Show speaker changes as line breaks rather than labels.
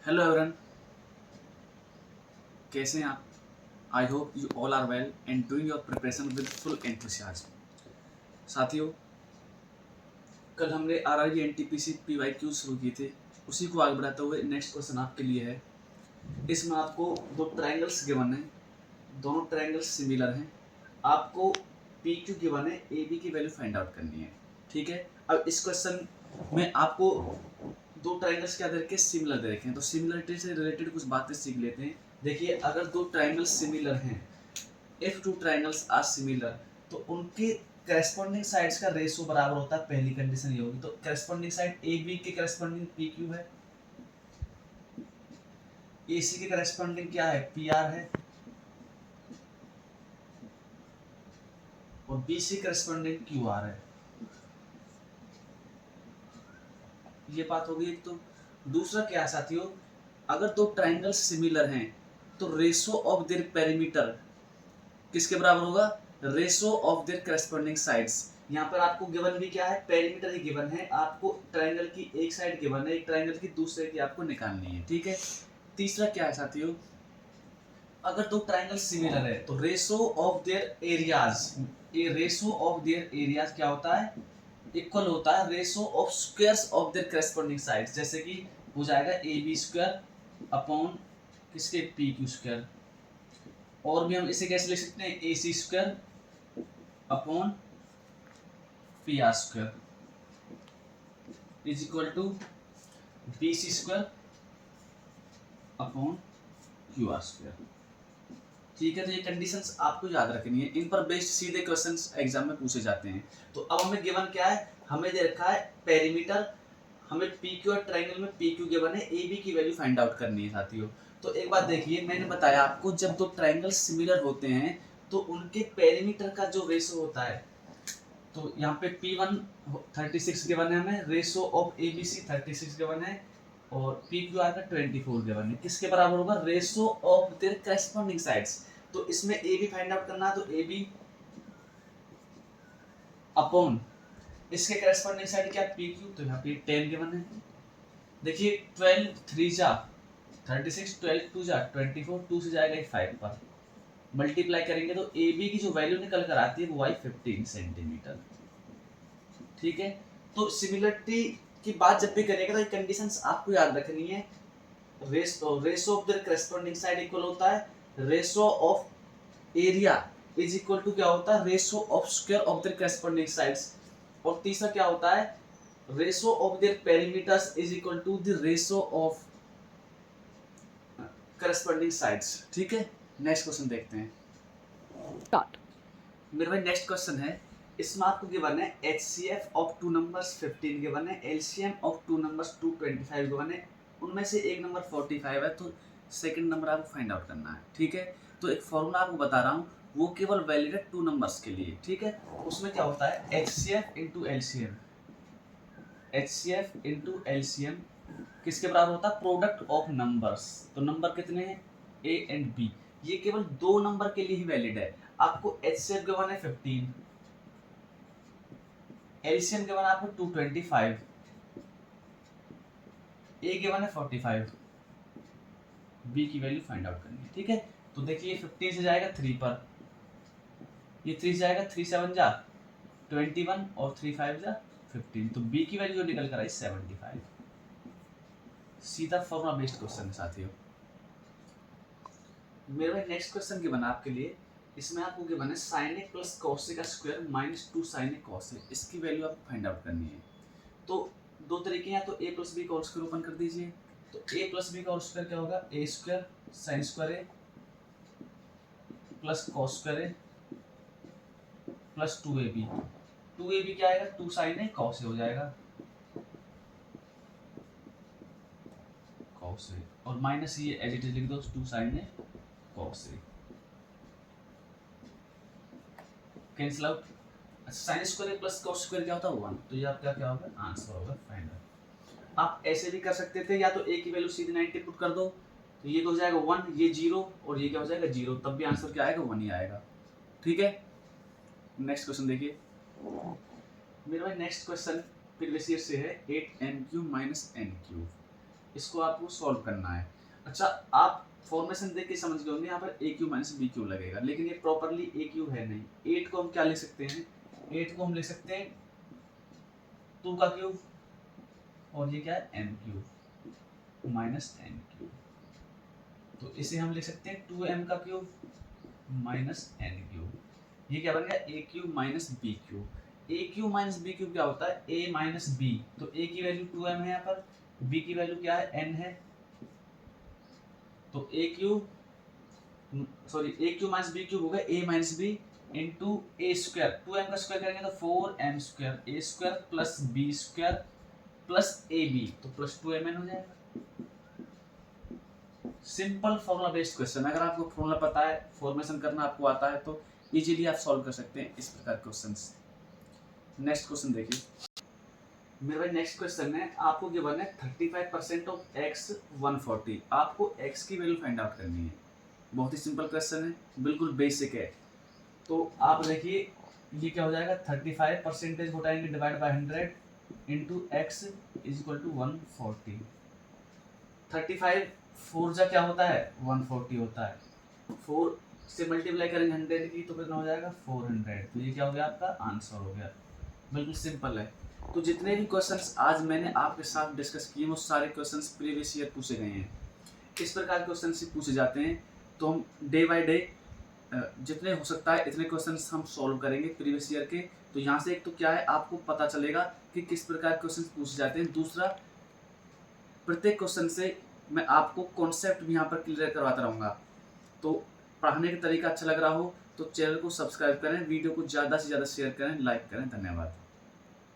Hello everyone, कैसे हैं आप? I hope you all are well and doing your preparation with full enthusiasm. साथियों, कल हमने आरआरबी एनटीपीसी पीवाईक्यू शुरू किए थे, उसी को आगे बढ़ाते हुए नेक्स्ट क्वेश्चन आपके लिए है। इसमें आपको दो ट्रायंगल्स गिवन हैं, दोनों ट्रायंगल्स सिमिलर हैं। आपको पी क्यू गिवन है, ए बी की वैल्यू फाइंड आउट करनी है। ठीक है, अब इस क्वेश्चन में आपको दो ट्रायंगल्स क्या दे रखे हैं, सिमिलर दे रखे हैं। तो सिमिलरिटी से रिलेटेड कुछ बातें सीख लेते हैं। देखिए, अगर दो ट्रायंगल्स सिमिलर हैं, if two triangles are similar, तो उनके करेस्पॉन्डिंग साइड्स का रेशियो बराबर होता है। पहली कंडीशन ये होगी। तो करेस्पॉन्डिंग साइड ए बी के करेस्पॉन्डिंग पी क्यू है, ए सी के करेस्पॉन्डिंग क्या है, पी आर है, और B C corresponding Q R है। ये बात होगी एक। तो दूसरा क्या है साथियों, अगर दो ट्रायंगल्स सिमिलर हैं तो रेशियो ऑफ देयर पेरीमीटर किसके बराबर होगा, ratio of their corresponding sides. यहाँ पर आपको गिवन भी क्या है, पेरीमीटर ही गिवन है। आपको ट्रायंगल की एक साइड गिवन है, एक ट्रायंगल की दूसरे की आपको निकालनी है। ठीक है। तीसरा क्या है साथियों, अगर दो ट्रायंगल सिमिलर है तो रेशियो ऑफ देयर एरियाज, ये रेशियो ऑफ देयर एरियाज क्या होता है, इक्वल होता है ratio of squares of their corresponding sides. जैसे कि हो जाएगा ए बी स्क्वायर अपॉन किसके, पी क्यू स्क्वायर। और भी हम इसे कैसे लिख सकते हैं, A C square upon P R square is equal to B C square upon Q R square. ठीक है, तो ये कंडीशंस आपको याद रखनी है, इन पर बेस्ड सीधे क्वेश्चंस एग्जाम में पूछे जाते हैं। तो अब हमें गिवन क्या है, हमें दे रखा है पेरीमीटर, हमें पी क्यू और ट्रायंगल में पी क्यू गिवन है, ए बी की वैल्यू फाइंड आउट करनी है साथियों। तो एक बात देखिए, मैंने बताया आपको जब दो ट्रायंगल सिमिलर होते हैं तो उनके पेरीमीटर का जो रेशो होता है, तो यहाँ पे P1 36 गिवन है, हमें रेशियो ऑफ ABC 36 गिवन है, और PQR का 24 गिवन है। किसके बराबर होगा, ratio of their corresponding sides. तो इसमें AB फाइंड आउट करना है, तो AB अपॉन इसके करेस्पॉन्डिंग साइड क्या, PQ, तो यहाँ पे 10 गिवन है। देखिए 12 3 जा 36, 12 2 जा 24, 2 से जाएगा 5 पर मल्टीप्लाई करेंगे तो AB की जो वैल्यू निकल कर आती है वो आई 15 सेंटीमीटर। ठीक है, तो सिमिलरिटी की बात जब भी करेगा तो ये कंडीशंस आपको याद रखनी है। Ratio of the corresponding side equal होता है ratio of area is equal to क्या होता है, ratio of square of the corresponding sides. और तीसरा क्या होता है, ratio of their perimeters is equal to the ratio of corresponding sides. ठीक है, नेक्स्ट क्वेश्चन देखते हैं।
Start.
मेरे भाई नेक्स्ट क्वेश्चन है, इसमें आपको गिवन है HCF of two numbers 15 given है, LCM of two numbers 225 given है। उनमें से एक नंबर 45 है, तो सेकंड नंबर आपको फाइंड आउट करना है। ठीक है, तो एक फॉर्मूला आपको बता रहा हूँ, वो केवल वैलिड है टू नंबर्स के लिए। ठीक है, उसमें क्या होता है, HCF into LCM, HCF into LCM किसके बराबर होता है, प्रोडक्ट ऑफ नंबर्स। तो नंबर कितने हैं, A एंड B, ये केवल दो नंबर के लिए ही वैलिड है। आपको HCF गिवन है 15, LCM गिवन है आपको 225, A गिवन है 45, B की वैल्यू फाइंड आउट करनी है। ठीक है, तो देखिए 15 से जाएगा 3 पर, ये 3 से जाएगा, 3 7 जा 21 और 3 5 जा 15, तो B की वैल्यू जो निकल कर आई 75। सीधा फॉर्मुला बेस्ड क्वेश्चन है साथियों। मेरे भाई नेक्स्ट क्वेश्चन गिवन है आपके लिए, इसमें आपको गिवन है sin a plus cos a का square minus 2 sin a cos a, इसकी वैल्यू आपको फाइंड आउट करनी है। तो दो तरीके हैं, तो a प्लस बी का होल स्क्वायर ओपन कर दीजिए, तो a प्लस बी का होल स्क्वायर क्या होगा, a square sine square a plus cos square a plus 2ab, 2ab क्या आएगा, 2 sin a cos a हो जाएगा, cos a, और माइनस ये एज इट इज लिख दो, 2 sin a cos a cancel out. Sine square plus cos square क्या होता है 1, तो ये आपका क्या होगा, आंसर होगा फाइनल। आप ऐसे भी कर सकते थे, या तो a की वैल्यू सीधे 90 पुट कर दो, तो ये हो जाएगा 1, ये 0 और ये क्या हो जाएगा 0, तब भी आंसर क्या आएगा 1 ही आएगा। ठीक है, नेक्स्ट क्वेश्चन देखिए मेरे भाई। नेक्स्ट क्वेश्चन प्रीवियस ईयर से है, 8n³ माइनस n³। इसको आपको सॉल्व करना है। अच्छा, आप फॉर्मेशन देख के समझ गए होंगे यहाँ पर ए क्यू माइनस बी क्यू लगेगा, लेकिन ये प्रॉपरली ए क्यू है नहीं। 8 को हम क्या लिख सकते हैं, 8 को हम लिख सकते हैं 2 का क्यूब, और ये क्या है M cube minus N cube, तो इसे हम लिख सकते हैं 2m का क्यूब माइनस एन क्यूब। ये क्या बन गया ए क्यूब माइनस बी क्यूब। ए क्यूब माइनस बी क्यूब क्या होता है, ए माइनस बी, तो ए की वैल्यू 2m है यहाँ पर, बी की वैल्यू क्या है n है, तो A cube minus B cube होगा A minus B into A square, 2m का स्क्वायर करेंगे तो 4m square, A square plus B square plus A B, तो प्लस 2mn हो जाएगा। सिंपल फॉर्मूला बेस्ड क्वेश्चन, अगर आपको फॉर्मूला पता है, फॉर्मेशन करना आपको आता है, तो इजीली आप सॉल्व कर सकते हैं इस प्रकार क्वेश्चंस। नेक्स्ट क्वेश्चन देखिए मेरे भाई, नेक्स्ट क्वेश्चन है आपको गिवन है 35% ऑफ x 140, आपको x की वैल्यू फाइंड आउट करनी है। बहुत ही सिंपल क्वेश्चन है, बिल्कुल बेसिक है। तो आप देखिए ये क्या हो जाएगा, 35% घटाएंगे divide by 100 into X is equal to 140। 35 4 जा क्या होता है 140 होता है, 4 से मल्टीप्लाई करेंगे 100 की तो कितना हो जाएगा 400, तो ये क्या हो गया आपका आंसर हो गया। बिल्कुल सिंपल है। तो जितने भी क्वेश्चंस आज मैंने आपके साथ डिस्कस किए वो सारे क्वेश्चंस प्रीवियस ईयर पूछे गए हैं। इस प्रकार क्वेश्चन से पूछे जाते हैं, तो हम डे बाय डे जितने हो सकता है इतने क्वेश्चंस हम सॉल्व करेंगे प्रीवियस ईयर के। तो यहाँ से एक तो क्या है आपको पता चलेगा कि किस प्रकार क्वेश्चंस पूछे जाते हैं, दूसरा प्रत्येक क्वेश्चन से मैं आपको कॉन्सेप्ट भी यहाँ पर क्लियर करवाता रहूँगा। तो पढ़ाने का तरीका अच्छा लग रहा हो तो चैनल को सब्सक्राइब करें, वीडियो को ज़्यादा से ज़्यादा शेयर करें, लाइक करें। धन्यवाद।